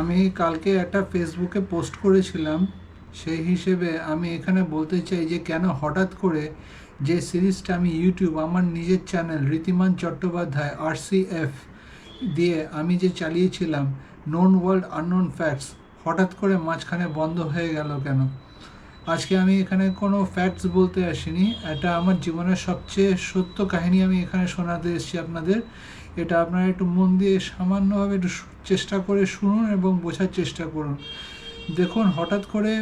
আমি কালকে একটা ফেসবুকে পোস্ট করেছিলাম, সেই হিসেবে আমি এখানে বলতে চাই যে কেন হঠাৎ করে যে সিরিজটা আমি ইউটিউব আমার নিজের চ্যানেল ঋদ্ধিমান চট্টোপাধ্যায় RCF দিয়ে আমি যে চালিয়েছিলাম, নোন ওয়ার্ল্ড আননোন ফ্যাক্টস, হঠাৎ করে মাঝখানে বন্ধ হয়ে গেল কেন। আজকে আমি এখানে কোনো ফ্যাক্টস বলতে আসিনি, এটা আমার জীবনের সবচেয়ে সত্য কাহিনী আমি এখানে শোনাতে এসেছি আপনাদের। এটা আপনারা একটু মন দিয়ে সামান্যভাবে একটু চেষ্টা করে শুনুন এবং বোঝার চেষ্টা করুন। দেখুন, হঠাৎ করে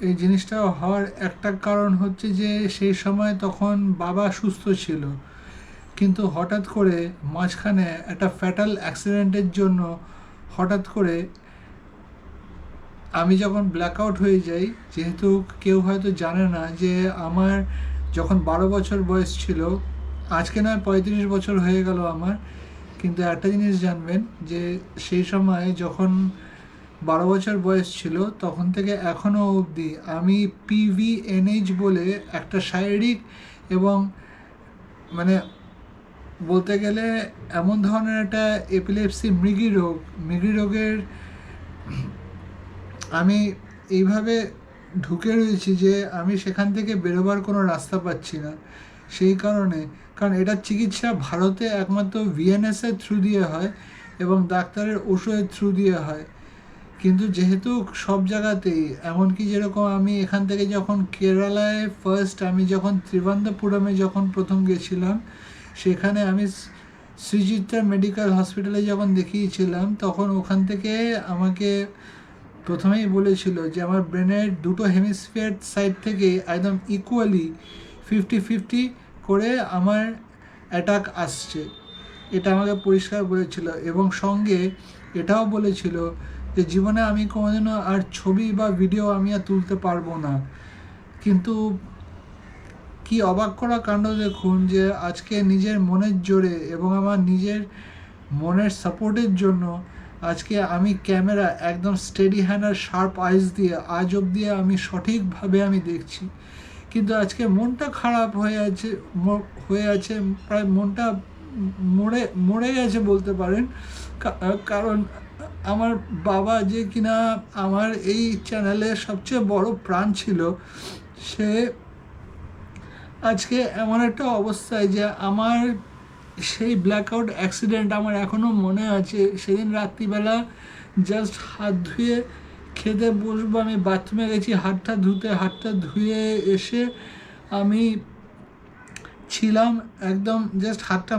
এই জিনিসটা হওয়ার একটা কারণ হচ্ছে যে সেই সময় তখন বাবা সুস্থ ছিল, কিন্তু হঠাৎ করে মাঝখানে একটা ফ্যাটাল অ্যাক্সিডেন্টের জন্য হঠাৎ করে আমি যখন ব্ল্যাকআউট হয়ে যাই, যেহেতু কেউ হয়তো জানে না যে আমার যখন 12 বছর বয়স ছিল, আজকে নয় 35 বছর হয়ে গেল আমার, কিন্তু একটা জিনিস জানবেন যে সেই সময় যখন 12 বছর বয়স ছিল তখন থেকে এখনও অবধি আমি PVNH বলে একটা শারীরিক এবং মানে বলতে গেলে এমন ধরনের একটা এপিলেপসি মৃগী রোগের আমি এইভাবে ঢুকে রয়েছি যে আমি সেখান থেকে বেরোবার কোনো রাস্তা পাচ্ছি না। সেই কারণ এটার চিকিৎসা ভারতে একমাত্র VNS-এর থ্রু দিয়ে হয় এবং ডাক্তারের ওষুধের থ্রু দিয়ে হয়। কিন্তু যেহেতু সব জায়গাতেই, এমনকি যেরকম আমি এখান থেকে যখন কেরালায় ফার্স্ট আমি যখন ত্রিবান্ধপুরমে যখন প্রথম গেছিলাম, সেখানে আমি শ্রীচিত্রা মেডিকেল হসপিটালে যখন দেখিয়েছিলাম, তখন ওখান থেকে আমাকে প্রথমেই বলেছিল যে আমার ব্রেনের দুটো হেমিস্ফিয়ার সাইড থেকে একদম ইকুয়ালি 50-50 করে আমার অ্যাটাক আসছে, এটা আমাকে পরিষ্কার বলেছিল। এবং সঙ্গে এটাও বলেছিল যে জীবনে আমি কোনোদিনও আর ছবি বা ভিডিও আমি আর তুলতে পারবো না। কিন্তু কি অবাক করা কাণ্ড দেখুন যে আজকে নিজের মনের জোরে এবং আমার নিজের মনের সাপোর্টের জন্য আজকে আমি ক্যামেরা একদম স্টেডি হ্যান্ড আর শার্প আইস দিয়ে আজ অবধি আমি সঠিকভাবে আমি দেখছি। কিন্তু আজকে মনটা খারাপ হয়ে আছে, প্রায় মনটা মরে মরে গেছে বলতে পারেন। কারণ আমার বাবা যে কিনা আমার এই চ্যানেলের সবচেয়ে বড় প্রাণ ছিল, সে আজকে এমন একটা অবস্থায় যে আমার সেই ব্ল্যাকআউট অ্যাক্সিডেন্ট আমার এখনও মনে আছে। সেদিন রাত্রিবেলা জাস্ট হাত ধুয়ে খেতে বসবো, আমি বাথরুমে গেছি হাতটা ধুয়ে এসে আমি ছিলাম একদম জাস্ট হাতটা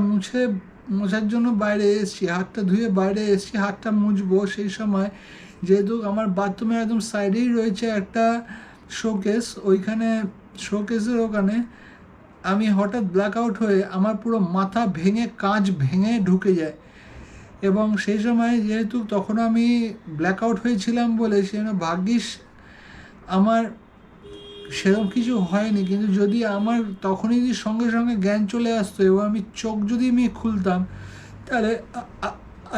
মোছার জন্য বাইরে এসেছি, হাতটা ধুয়ে বাইরে এসেছি, হাতটা মুছবো। সেই সময় যেহেতু আমার বাথরুমের একদম সাইডেই রয়েছে একটা শোকেস, ওইখানে শোকেসের ওখানে আমি হঠাৎ ব্ল্যাকআউট হয়ে আমার পুরো মাথা ভেঙে কাঁচ ভেঙে ঢুকে যায়। এবং সেই সময় যেহেতু তখন আমি ব্ল্যাকআউট হয়েছিলাম বলে সেজন্য ভাগ্যিস আমার সেরকম কিছু হয়নি। কিন্তু যদি আমার তখনই যদি সঙ্গে সঙ্গে জ্ঞান চলে আসতো এবং আমি চোখ যদি আমি খুলতাম, তাহলে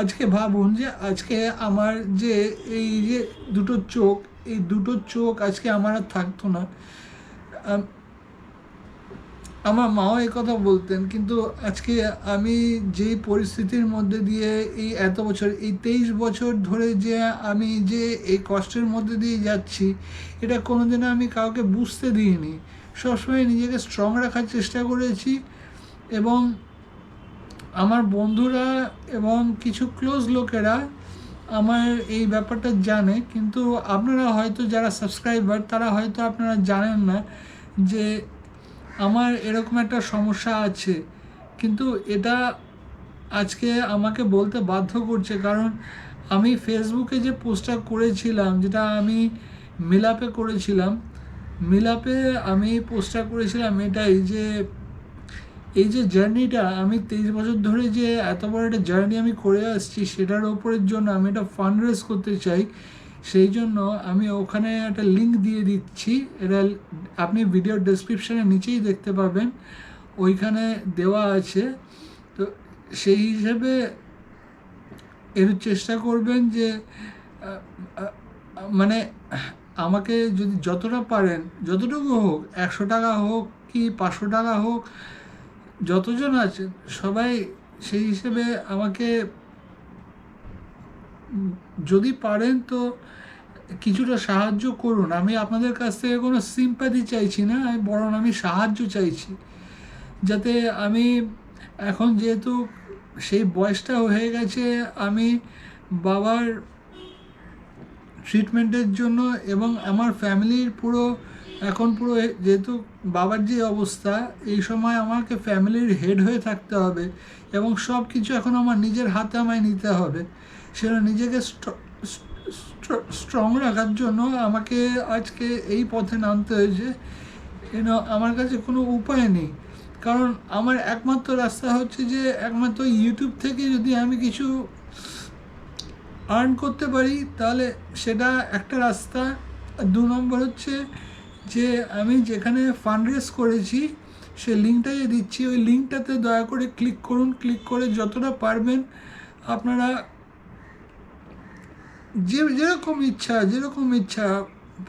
আজকে ভাবুন যে আজকে আমার যে এই যে দুটো চোখ আজকে আমার আর থাকতো না। আমার মাও এই কথা বলতেন, কিন্তু আজকে আমি যেই পরিস্থিতির মধ্যে দিয়ে এত বছর, এই 23 বছর ধরে যে আমি যে এই কষ্টের মধ্যে দিয়ে যাচ্ছি, এটা কোনোদিনও আমি কাউকে বুঝতে দিইনি। সবসময় নিজেকে স্ট্রং রাখার চেষ্টা করেছি এবং আমার বন্ধুরা এবং কিছু ক্লোজ লোকেরা আমার এই ব্যাপারটা জানে। কিন্তু আপনারা হয়তো যারা সাবস্ক্রাইবার তারা হয়তো আপনারা জানেন না যে আমার এরকম একটা সমস্যা আছে। কিন্তু এটা আজকে আমাকে বলতে বাধ্য করছে, কারণ আমি ফেসবুকে যে পোস্টটা করেছিলাম, যেটা আমি মিলাপে করেছিলাম, আমি পোস্টটা করেছিলাম এটাই যে এই যে জার্নিটা আমি 23 বছর ধরে যে এত বড় একটা জার্নি আমি করে আসছি, সেটার ওপরের জন্য আমি একটা ফান্ড রেজ করতে চাই। সেই জন্য আমি ওখানে একটা লিঙ্ক দিয়ে দিচ্ছি, এটা আপনি ভিডিও ডেসক্রিপশানের নিচেই দেখতে পাবেন, ওইখানে দেওয়া আছে। তো সেই হিসেবে এর চেষ্টা করবেন যে মানে আমাকে যদি যতটা পারেন, যতটুকু হোক, 100 টাকা হোক কি 500 টাকা হোক, যতজন আছেন সবাই সেই হিসেবে আমাকে যদি পারেন তো কিছুটা সাহায্য করুন। আমি আপনাদের কাছ থেকে কোনো সিম্প্যাথি চাইছি না, বরং আমি সাহায্য চাইছি, যাতে আমি এখন যেহেতু সেই বয়সটা হয়ে গেছে, আমি বাবার ট্রিটমেন্টের জন্য এবং আমার ফ্যামিলির এখন পুরো যেহেতু বাবার যে অবস্থা, এই সময় আমাকে ফ্যামিলির হেড হয়ে থাকতে হবে এবং সব কিছু এখন আমার নিজের হাতে আমায় নিতে হবে। সেটা নিজেকে স্ট্রং রাখার জন্য আমাকে আজকে এই পথে নামতে হয়েছে। আমার কাছে কোনো উপায় নেই, কারণ আমার একমাত্র রাস্তা হচ্ছে যে একমাত্র ইউটিউব থেকে যদি আমি কিছু আর্ন করতে পারি তাহলে সেটা একটা রাস্তা। 2 নম্বর হচ্ছে যে আমি যেখানে ফান্ড রেজ করেছি সে লিঙ্কটাই দিচ্ছি, ওই লিঙ্কটাতে দয়া করে ক্লিক করুন। ক্লিক করে যতটা পারবেন আপনারা যেরকম ইচ্ছা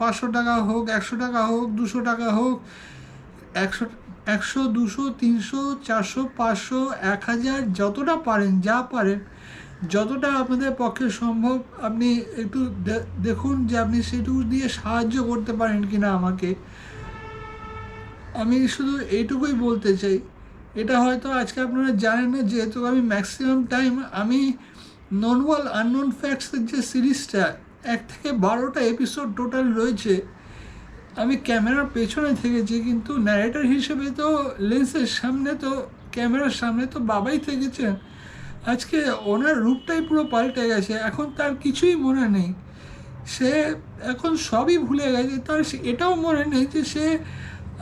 500 টাকা হোক, 100 টাকা হোক, 200 টাকা হোক, 100, 200, 300, 400, 500, 1000, যতটা পারেন, যা পারেন, যতটা আপনাদের পক্ষে সম্ভব আপনি একটু দেখুন যে আপনি সেটুকু দিয়ে সাহায্য করতে পারেন কিনা আমাকে। আমি শুধু এইটুকুই বলতে চাই। এটা হয়তো আজকে আপনারা জানেন না, যেহেতু আমি ম্যাক্সিমাম টাইম আমি নন ওয়াল আননোন ফ্যাক্টসের যে সিরিজটা 1 থেকে 12টা এপিসোড টোটাল রয়েছে, আমি ক্যামেরার পেছনে থেকেছি, কিন্তু ন্যারেটর হিসেবে তো লেন্সের সামনে তো ক্যামেরার সামনে তো বাবাই থেকেছেন। আজকে ওনার রূপটাই পুরো পাল্টে গেছে, এখন তার কিছুই মনে নেই, সে এখন সবই ভুলে গেছে। তার এটাও মনে নেই যে সে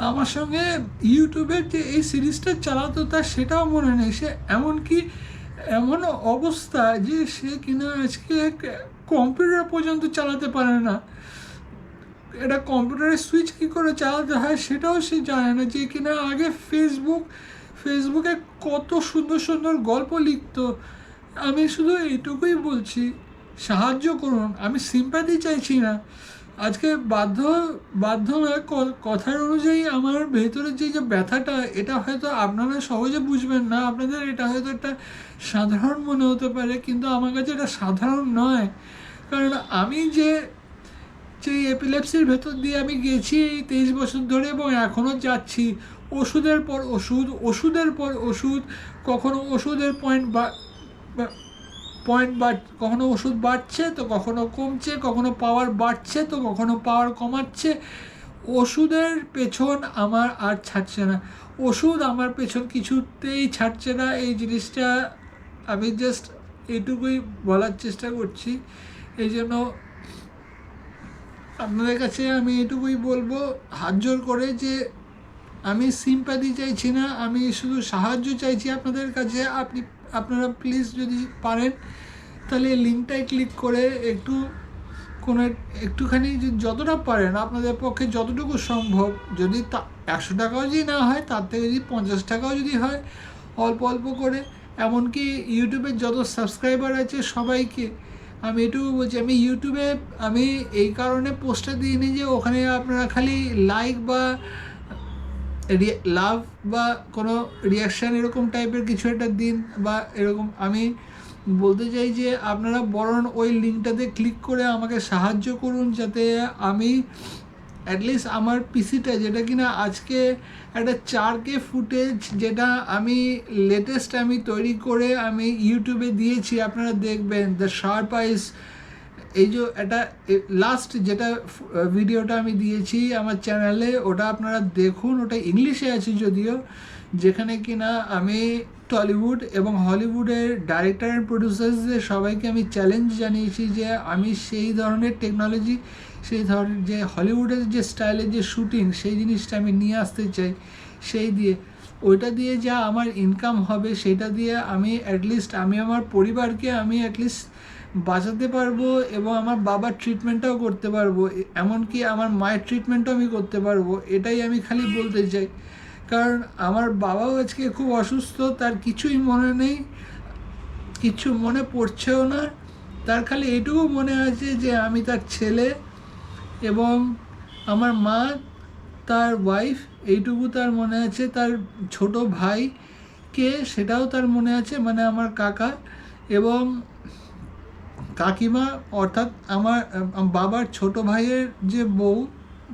আমার সঙ্গে ইউটিউবের যে এই সিরিজটা চালাতো, তার সেটাও মনে নেই। সে এমনকি এমন অবস্থা যে সে কিনা আজকে কম্পিউটার পর্যন্ত চালাতে পারে না, এটা কম্পিউটারের সুইচ কী করে চালাতে হয় সেটাও সে জানে না। যে কিনা আগে ফেসবুকে কত সুন্দর সুন্দর গল্প লিখতো। আমি শুধু এইটুকুই বলছি, সাহায্য করুন। আমি সিম্প্যাথি চাইছি না, আজকে বাধ্য হয়ে কথার অনুযায়ী আমার ভেতরের যে ব্যথাটা, এটা হয়তো আপনারা সহজে বুঝবেন না, আপনাদের এটা হয়তো একটা সাধারণ মনে হতে পারে, কিন্তু আমার কাছে এটা সাধারণ নয়। কারণ আমি যে এপিলেপসির ভেতর দিয়ে আমি গেছি এই 23 বছর ধরে এবং এখনও যাচ্ছি, ওষুধের পর ওষুধ, কখনো ওষুধের কখনো ওষুধ বাড়ছে তো কখনো কমছে, কখনো পাওয়ার বাড়ছে তো কখনো পাওয়ার কমাচ্ছে। ওষুধের পেছন আমার আর ছাড়ছে না, ওষুধ আমার পেছন কিছুতেই ছাড়ছে না। এই জিনিসটা আমি জাস্ট এইটুকুই বলার চেষ্টা করছি। এই জন্য আপনাদের কাছে আমি এটুকুই বলবো হাত জোর করে যে আমি সিম্প্যাথি চাইছি না, আমি শুধু সাহায্য চাইছি আপনাদের কাছে। আপনারা প্লিজ যদি পারেন তাহলে লিঙ্কটায় ক্লিক করে একটুখানি যতটা পারেন আপনাদের পক্ষে যতটুকু সম্ভব, যদি 100 টাকাও যদি না হয়, তার থেকে যদি 50 টাকাও যদি হয়, অল্প অল্প করে। এমনকি ইউটিউবের যত সাবস্ক্রাইবার আছে সবাইকে আমি এটুকু বলছি, আমি ইউটিউবে আমি এই কারণে পোস্টটা দিইনি যে ওখানে আপনারা খালি লাইক বা লাভ বা কোনো রিয়াকশান এরকম টাইপের কিছু একটা দিন বা এরকম। আমি বলতে চাই যে আপনারা বরং ওই লিঙ্কটাতে ক্লিক করে আমাকে সাহায্য করুন, যাতে আমি অ্যাটলিস্ট আমার পিসিটা, যেটা কিনা আজকে একটা 4K ফুটেজ, যেটা আমি লেটেস্ট আমি তৈরি করে আমি ইউটিউবে দিয়েছি, আপনারা দেখবেন দ্য শার্প আইস। এই যে একটা লাস্ট যেটা ভিডিওটা আমি দিয়েছি আমার চ্যানেলে, ওটা আপনারা দেখুন। ওটা ইংলিশে আছে যদিও, যেখানে কিনা আমি টলিউড এবং হলিউডের ডাইরেক্টর অ্যান্ড প্রডিউসার্সদের সবাইকে আমি চ্যালেঞ্জ জানিয়েছি যে আমি সেই ধরনের টেকনোলজি, সেই ধরনের যে হলিউডের যে স্টাইলের যে শ্যুটিং, সেই জিনিসটা আমি নিয়ে আসতে চাই। ওইটা দিয়ে যা আমার ইনকাম হবে, সেটা দিয়ে আমি অ্যাটলিস্ট আমি আমার পরিবারকে আমি অ্যাটলিস্ট বাঁচাতে পারবো এবং আমার বাবার ট্রিটমেন্টটাও করতে পারবো, এমনকি আমার মায়ের ট্রিটমেন্টও আমি করতে পারবো। এটাই আমি খালি বলতে চাই। কারণ আমার বাবাও আজকে খুব অসুস্থ, তার কিছুই মনে নেই, কিছু মনে পড়ছেও না। তার খালি এইটুকু মনে আছে যে আমি তার ছেলে এবং আমার মা তার ওয়াইফ, এইটুকু তার মনে আছে। তার ছোট ভাই কে সেটাও তার মনে আছে, মানে আমার কাকা। এবং কাকিমা অর্থাৎ আমার বাবার ছোট ভাইয়ের যে বউ,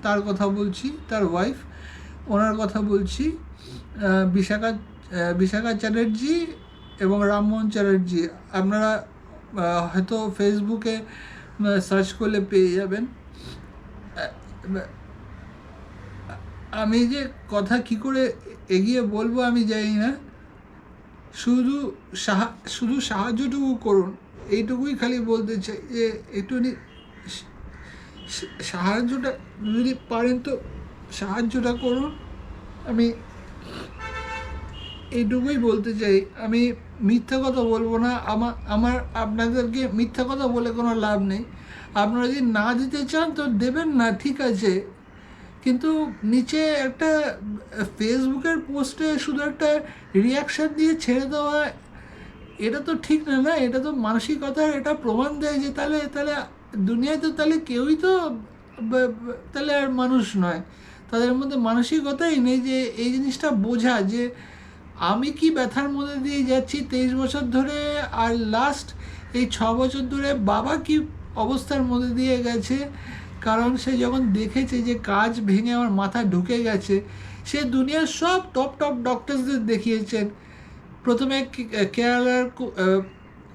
তার কথা বলছি, তার ওয়াইফ, ওনার কথা বলছি, বিশাখা বিশাখা চ্যাটার্জি এবং রামমোহন চ্যাটার্জি। আপনারা হয়তো ফেসবুকে সার্চ করলে পেয়ে যাবেন। আমি যে কথা কি করে এগিয়ে বলবো আমি জানি না, শুধু শুধু সাহায্যটুকু করুন, এইটুকুই খালি বলতে চাই যে একটুখানি সাহায্যটা যদি পারেন তো সাহায্যটা করুন। আমি এইটুকুই বলতে চাই। আমি মিথ্যা কথা বলবো না। আমার আপনাদেরকে মিথ্যা কথা বলে কোনো লাভ নেই। আপনারা যদি না দিতে চান তো দেবেন না, ঠিক আছে, কিন্তু নিচে একটা ফেসবুকের পোস্টে শুধু একটা রিয়াকশান দিয়ে ছেড়ে দেওয়া, এটা তো ঠিক না, না? এটা তো মানসিকতার এটা প্রমাণ দেয় যে তাহলে তাহলে দুনিয়ায় তো তাহলে কেউই তো তাহলে আর মানুষ নয়, তাদের মধ্যে মানসিকতাই নেই যে এই জিনিসটা বোঝা যে আমি কি ব্যথার মধ্যে দিয়ে যাচ্ছি 23 বছর ধরে, আর লাস্ট এই 6 বছর ধরে বাবা কি অবস্থার মধ্যে দিয়ে গেছে। কারণ সে যখন দেখেছে যে কাজ ভেঙে আমার মাথায় ঢুকে গেছে, সে দুনিয়ার সব টপ টপ ডক্টরসদের দেখিয়েছেন। প্রথমে কেরালার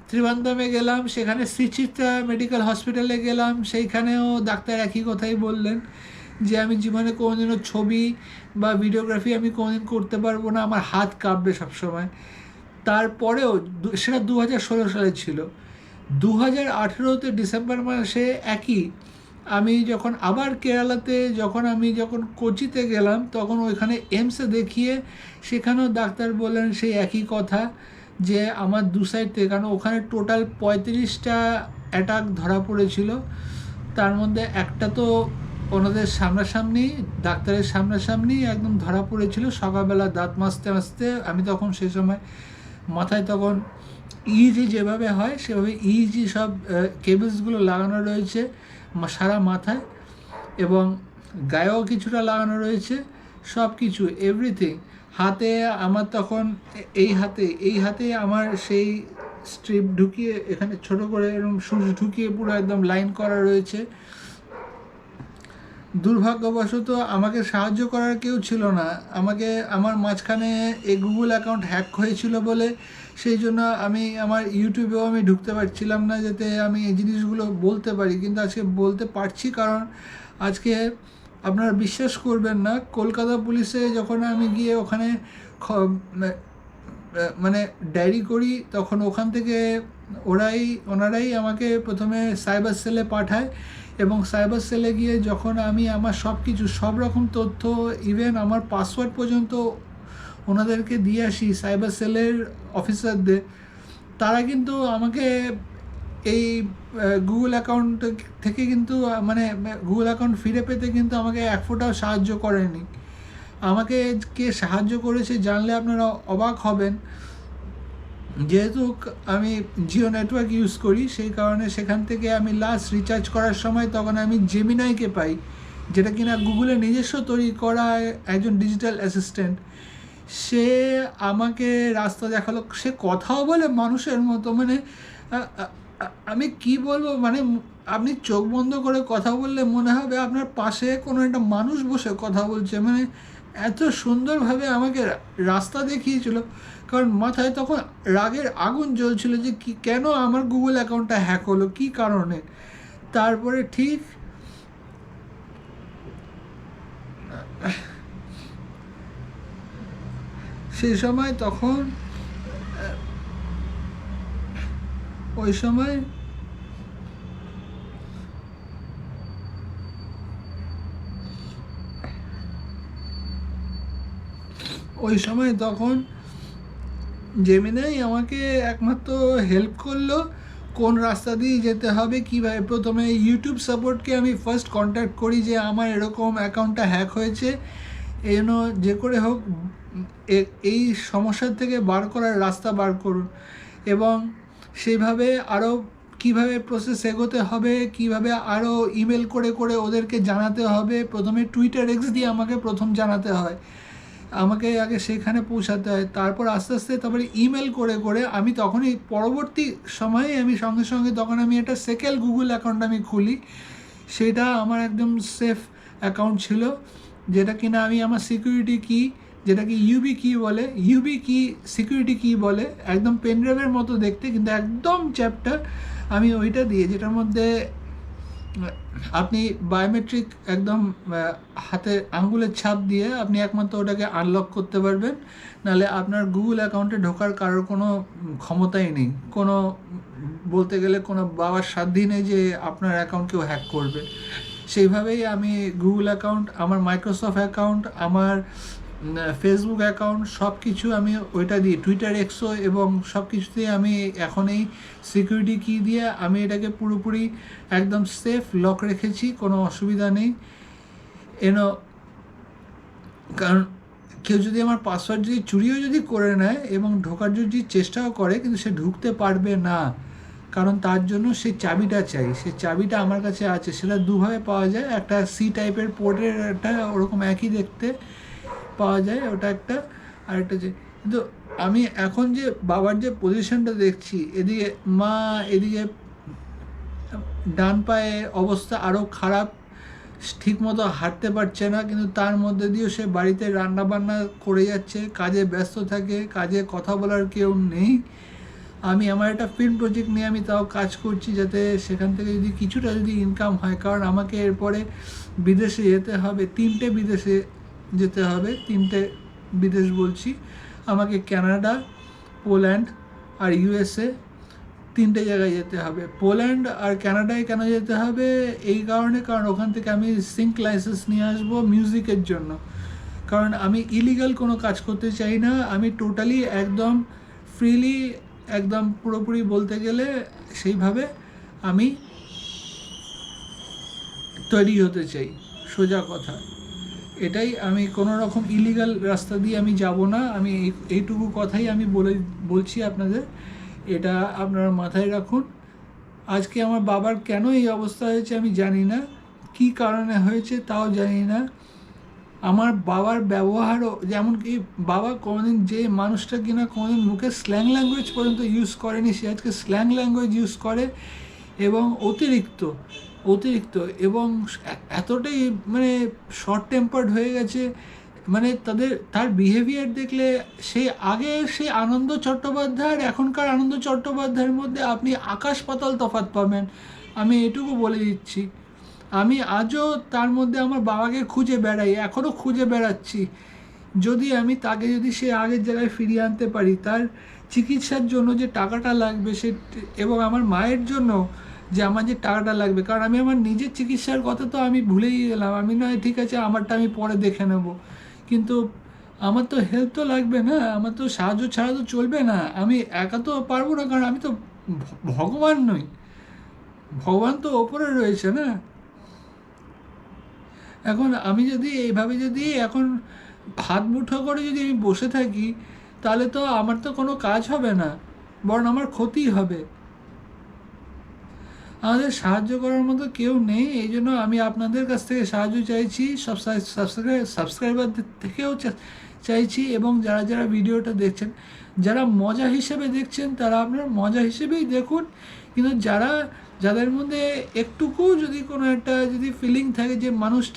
ত্রিবান্দামে গেলাম, সেখানে শ্রীচিত্রা মেডিকেল হসপিটালে গেলাম, সেইখানেও ডাক্তার একই কথাই বললেন যে আমি জীবনে কোনোদিনও ছবি বা ভিডিওগ্রাফি আমি কোনোদিন করতে পারবো না, আমার হাত কাঁপবে সবসময়। তারপরেও সেটা 2016 সালে ছিল। 2018-তে ডিসেম্বর মাসে একই আমি যখন আবার কেরালাতে যখন কোচিতে গেলাম, তখন ওইখানে এমসে দেখিয়ে সেখানেও ডাক্তার বললেন সেই একই কথা যে আমার দু সাইড থেকে, কারণ ওখানে টোটাল 35টা অ্যাটাক ধরা পড়েছিল। তার মধ্যে একটা তো ওনাদের সামনাসামনি, ডাক্তারের সামনাসামনি একদম ধরা পড়েছিল সকালবেলা দাঁত মাজতে মাজতে। আমি তখন সে সময় মাথায় তখন ইইজি যেভাবে হয় সেভাবে ইইজি সব কেবলসগুলো লাগানো রয়েছে সারা মাথায়, এবং গায়েও কিছুটা লাগানো রয়েছে, সব কিছু এভরিথিং। হাতে আমার তখন এই হাতে আমার সেই স্ট্রিপ ঢুকিয়ে এখানে ছোট করে এরকম সুচ ঢুকিয়ে পুরো একদম লাইন করা রয়েছে। দুর্ভাগ্যবশত আমাকে সাহায্য করার কেউ ছিল না। আমার মাঝখানে এই গুগল অ্যাকাউন্ট হ্যাক হয়েছিল বলে সেই জন্য আমি আমার ইউটিউবেও আমি ঢুকতে পারছিলাম না, যাতে আমি এই জিনিসগুলো বলতে পারি। কিন্তু আজকে বলতে পারছি, কারণ আজকে আপনারা বিশ্বাস করবেন না, কলকাতা পুলিশে যখন আমি গিয়ে ওখানে মানে ডায়েরি করি, তখন ওখান থেকে ওনারাই আমাকে প্রথমে সাইবার সেলে পাঠায়, এবং সাইবার সেলে গিয়ে যখন আমি আমার সব কিছু সব রকম তথ্য, ইভেন আমার পাসওয়ার্ড পর্যন্ত ওনাদেরকে দিয়ে আসি সাইবার সেলের অফিসারদের, তারা কিন্তু আমাকে এই গুগল অ্যাকাউন্ট থেকে কিন্তু মানে গুগল অ্যাকাউন্ট ফিরে পেতে কিন্তু আমাকে এক ফোঁটাও সাহায্য করেনি। আমাকে কে সাহায্য করেছে জানলে আপনারা অবাক হবেন। যেহেতু আমি জিও নেটওয়ার্ক ইউজ করি, সেই কারণে সেখান থেকে আমি লাস্ট রিচার্জ করার সময় তখন আমি জেমিনাইকে পাই, যেটা কিনা গুগলের নিজস্ব তৈরি করা একজন ডিজিটাল অ্যাসিস্ট্যান্ট। সে আমাকে রাস্তা দেখালো, সে কথাও বলে মানুষের মতো, মানে আমি কি বলবো, মানে আপনি চোখ বন্ধ করে কথা বললে মনে হবে আপনার পাশে কোনো একটা মানুষ বসে কথা বলছে, মানে এত সুন্দরভাবে আমাকে রাস্তা দেখিয়েছিল। কারণ মাথায় তখন রাগের আগুন জ্বলছিল যে কেন আমার গুগল অ্যাকাউন্টটা হ্যাক হলো, কী কারণে। তারপরে ঠিক সেই সময় তখন ওই সময় তখন জেমিনাই আমাকে একমাত্র হেল্প করলো কোন রাস্তা দিয়ে যেতে হবে, কীভাবে। প্রথমে ইউটিউব সাপোর্টকে আমি ফার্স্ট কন্ট্যাক্ট করি যে আমার এরকম অ্যাকাউন্টটা হ্যাক হয়েছে, এই জন্য যে করে হোক এই সমস্যার থেকে বার করার রাস্তা বার করুন, এবং সেইভাবে আরও কীভাবে প্রসেস এগোতে হবে, কীভাবে আরও ইমেল করে করে ওদেরকে জানাতে হবে। প্রথমে টুইটার এক্স দিয়ে আমাকে প্রথম জানাতে হয়, আমাকে আগে সেখানে পৌঁছাতে হয়, তারপর আস্তে আস্তে তারপরে ইমেল করে করে আমি তখনই পরবর্তী সময়ে আমি সঙ্গে সঙ্গে তখন আমি একটা সেকেন্ড গুগল অ্যাকাউন্ট আমি খুলি। সেটা আমার একদম সেফ অ্যাকাউন্ট ছিল, যেটা কিনা আমি আমার সিকিউরিটি কি, যেটাকে ইউবি কি বলে, ইউবি কি সিকিউরিটি কি বলে, একদম পেনড্রাইভের মতো দেখতে কিন্তু একদম চ্যাপ্টার, আমি ওইটা দিয়ে যেটার মধ্যে আপনি বায়োমেট্রিক একদম হাতে আঙ্গুলের ছাপ দিয়ে আপনি একমাত্র ওটাকে আনলক করতে পারবেন, নাহলে আপনার গুগল অ্যাকাউন্টে ঢোকার কারোর কোনো ক্ষমতাই নেই, কোনো বলতে গেলে কোনো বাবার সাধ্যই নেই যে আপনার অ্যাকাউন্ট কেউ হ্যাক করবে। সেইভাবেই আমি গুগল অ্যাকাউন্ট, আমার মাইক্রোসফট অ্যাকাউন্ট, আমার ফেসবুক অ্যাকাউন্ট সব কিছু আমি ওইটা দিয়ে, টুইটার এক্সও এবং সব কিছুতেই আমি এখন এই সিকিউরিটি কি দিয়ে আমি এটাকে পুরোপুরি একদম সেফ লক রেখেছি, কোনো অসুবিধা নেই। কারণ কেউ যদি আমার পাসওয়ার্ড যদি চুরিও যদি করে নেয় এবং ঢোকার যদি চেষ্টাও করে, কিন্তু সে ঢুকতে পারবে না, কারণ তার জন্য সেই চাবিটা চাই। সেই চাবিটা আমার কাছে আছে, সেটা দুভাবে পাওয়া যায়, একটা সি টাইপের পোর্টের একটা ওরকম একই দেখতে পাওয়া যায়, ওটা একটা, আর একটা যে, কিন্তু আমি এখন যে বাবার যে পজিশনটা দেখছি, এদিকে মা, এদিকে ডান পায়ে অবস্থা আরও খারাপ, ঠিকমতো হাঁটতে পারছে না, কিন্তু তার মধ্যে দিয়েও সে বাড়িতে রান্না বান্না করে যাচ্ছে, কাজে ব্যস্ত থাকে, কাজে কথা বলার কেউ নেই। আমি আমার একটা ফিল্ম প্রজেক্ট নিয়ে আমি তাও কাজ করছি, যাতে সেখান থেকে যদি কিছুটা যদি ইনকাম হয়, কারণ আমাকে এরপরে বিদেশে যেতে হবে, 3টে বিদেশে যেতে হবে, 3টে বিদেশ বলছি, আমাকে কানাডা, পোল্যান্ড আর ইউএসএ, 3টে জায়গায় যেতে হবে। পোল্যান্ড আর কানাডায় কেন যেতে হবে, এই কারণে, কারণ ওখান থেকে আমি সিঙ্ক লাইসেন্স নিয়ে আসবো মিউজিকের জন্য, কারণ আমি ইলিগাল কোনো কাজ করতে চাই না, আমি টোটালি একদম ফ্রিলি, একদম পুরোপুরি বলতে গেলে সেইভাবে আমি তৈরি হতে চাই, সোজা কথা এটাই। আমি কোনো রকম ইলিগাল রাস্তা দিয়ে আমি যাব না, আমি এইটুকু কথাই আমি বলছি আপনাদের, এটা আপনারা মাথায় রাখুন। আজকে আমার বাবার কেন এই অবস্থা হয়েছে আমি জানি না, কী কারণে হয়েছে তাও জানি না। আমার বাবার ব্যবহারও, যেমন কি বাবা কোনোদিন, যে মানুষটা কিনা কোনোদিন মুখে স্ল্যাং ল্যাঙ্গুয়েজ পর্যন্ত ইউজ করেনি, সে আজকে স্ল্যাং ল্যাঙ্গুয়েজ ইউজ করে, এবং অতিরিক্ত অতিরিক্ত এবং এতটাই মানে শর্ট টেম্পার্ড হয়ে গেছে, মানে তার বিহেভিয়ার দেখলে সেই আগে সেই আনন্দ চট্টোপাধ্যায় আর এখনকার আনন্দ চট্টোপাধ্যায়ের মধ্যে আপনি আকাশ পাতাল তফাৎ পাবেন, আমি এটুকু বলে দিচ্ছি। আমি আজও তার মধ্যে আমার বাবাকে খুঁজে বেড়াই, এখনও খুঁজে বেড়াচ্ছি, যদি আমি তাকে যদি সে আগের জায়গায় ফিরিয়ে আনতে পারি, তার চিকিৎসার জন্য যে টাকাটা লাগবে সে, এবং আমার মায়ের জন্য যে আমার যে টাকাটা লাগবে, কারণ আমি আমার নিজের চিকিৎসার কথা তো আমি ভুলেই গেলাম, আমি নয় ঠিক আছে আমারটা আমি পরে দেখে নেব, কিন্তু আমার তো হেল্প তো লাগবে না, আমার তো সাহায্য ছাড়া তো চলবে না, আমি একা তো পারবো না, কারণ আমি তো ভগবান নই, ভগবান তো ওপরে রয়েছে না। এখন আমি যদি এইভাবে যদি এখন হাত মুঠো করে যদি আমি বসে থাকি, তাহলে তো আমার তো কোনো কাজ হবে না, বরং আমার ক্ষতি হবে। আমাদের সাহায্য করার মতো কেউ নেই, এই জন্য আমি আপনাদের কাছ থেকে সাহায্য চাইছি, সাবস্ক্রাইবারদের থেকেও চাইছি, এবং যারা যারা ভিডিওটা দেখছেন, যারা মজা হিসেবে দেখছেন তারা আপনার মজা হিসেবেই দেখুন, কিন্তু যাদের মধ্যে একটুকু যদি কোনো একটা যদি ফিলিং থাকে যে মানুষ